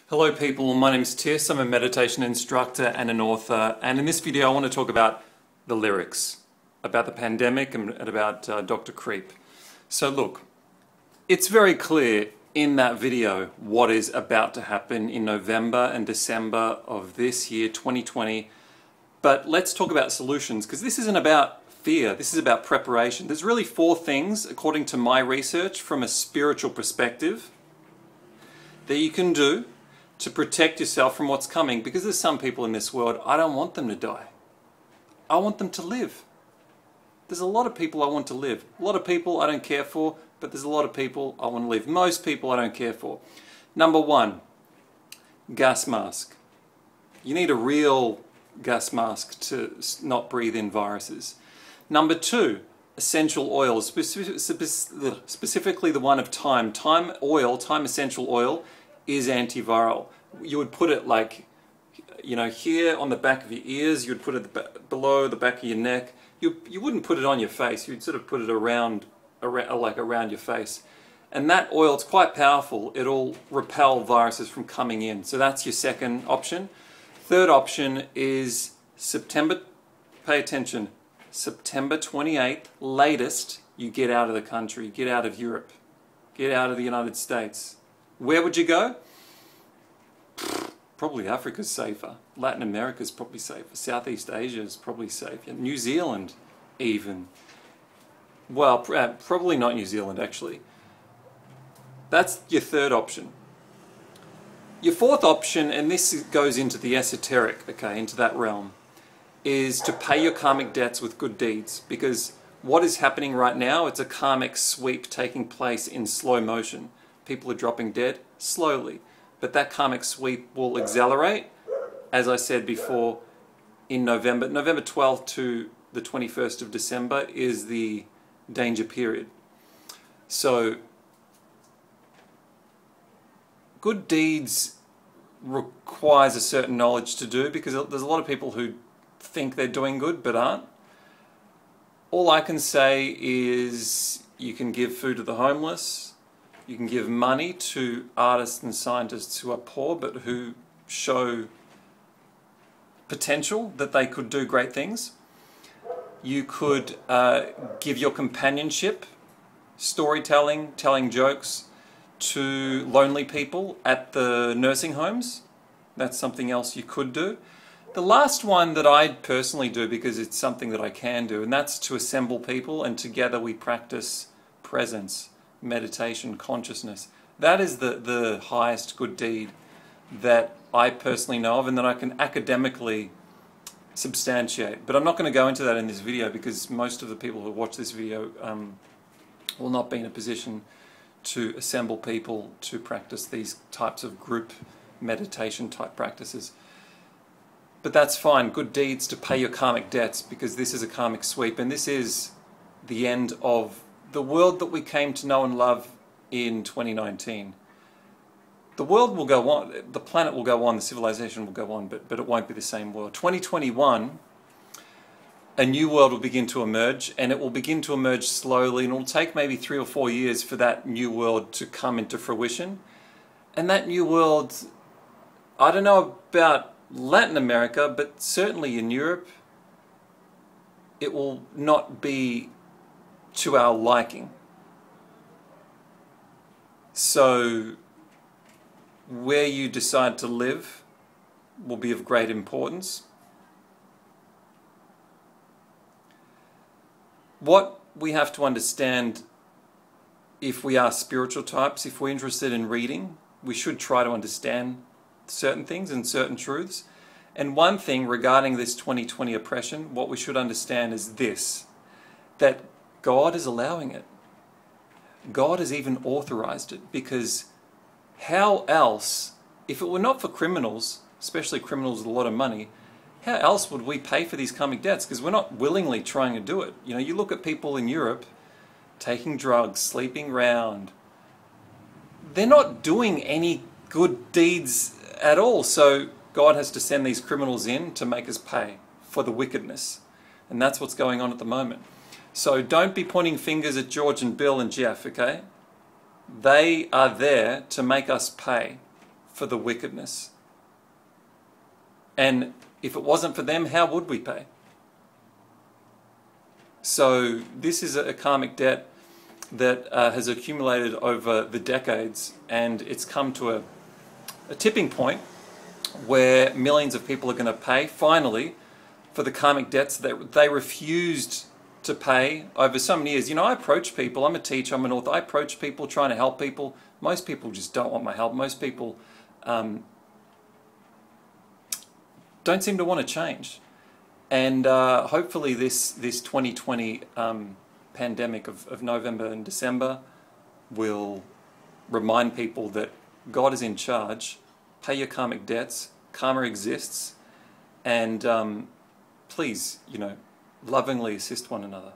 Hello people, my name is Tis, I'm a meditation instructor and an author, and in this video I want to talk about the lyrics, about the pandemic and about Dr. Creep. So look, it's very clear in that video what is about to happen in November and December of this year, 2020, but let's talk about solutions, because this isn't about fear, this is about preparation. There's really 4 things, according to my research, from a spiritual perspective, that you can do to protect yourself from what's coming, because there's some people in this world, I don't want them to die. I want them to live. There's a lot of people I want to live. A lot of people I don't care for, but there's a lot of people I want to live. Most people I don't care for. Number 1, gas mask. You need a real gas mask to not breathe in viruses. Number 2, essential oils, specifically the one of thyme. Thyme essential oil, is antiviral. You would put it like, you know, here on the back of your ears, you would put it below the back of your neck. You wouldn't put it on your face, you'd sort of put it around your face. And that oil, it's quite powerful, it'll repel viruses from coming in. So that's your second option. Third option is September, pay attention, September 28th, latest, you get out of the country, get out of Europe, get out of the United States. Where would you go? Probably Africa's safer. Latin America's probably safer. Southeast Asia's probably safer. New Zealand, even. Well, probably not New Zealand, actually. That's your third option. Your fourth option, and this goes into the esoteric, okay, into that realm, is to pay your karmic debts with good deeds. Because what is happening right now, it's a karmic sweep taking place in slow motion. People are dropping dead slowly, but that karmic sweep will accelerate, as I said before, in November. November 12th to the 21st of December is the danger period. So good deeds requires a certain knowledge to do, because there's a lot of people who think they're doing good but aren't. All I can say is you can give food to the homeless. You can give money to artists and scientists who are poor but who show potential that they could do great things. You could give your companionship, storytelling, telling jokes to lonely people at the nursing homes. That's something else you could do. The last one that I personally do, because it's something that I can do, and that's to assemble people and together we practice presence, meditation, consciousness. That is the highest good deed that I personally know of and that I can academically substantiate. But I'm not going to go into that in this video, because most of the people who watch this video will not be in a position to assemble people to practice these types of group meditation type practices. But that's fine. Good deeds to pay your karmic debts, because this is a karmic sweep, and this is the end of the world that we came to know and love in 2019. The world will go on, the planet will go on, the civilization will go on, but it won't be the same world. 2021, a new world will begin to emerge, and it will begin to emerge slowly, and it will take maybe 3 or 4 years for that new world to come into fruition. And that new world, I don't know about Latin America, but certainly in Europe, it will not be to our liking. So where you decide to live will be of great importance. What we have to understand, if we are spiritual types, if we're interested in reading, we should try to understand certain things and certain truths. And one thing regarding this 2020 oppression, what we should understand is this, that God is allowing it. God has even authorized it, because how else, if it were not for criminals, especially criminals with a lot of money, how else would we pay for these karmic debts? Because we're not willingly trying to do it. You know, you look at people in Europe taking drugs, sleeping around. They're not doing any good deeds at all. So God has to send these criminals in to make us pay for the wickedness. And that's what's going on at the moment. So don't be pointing fingers at George and Bill and Jeff, okay? They are there to make us pay for the wickedness. And if it wasn't for them, how would we pay? So this is a karmic debt that has accumulated over the decades, and it's come to a tipping point where millions of people are going to pay, finally, for the karmic debts that they refused to pay over so many years. You know, I approach people, I'm a teacher, I'm an author, I approach people trying to help people. Most people just don't want my help. Most people don't seem to want to change. And hopefully this 2020 pandemic of November and December will remind people that God is in charge. Pay your karmic debts. Karma exists. And please, lovingly assist one another.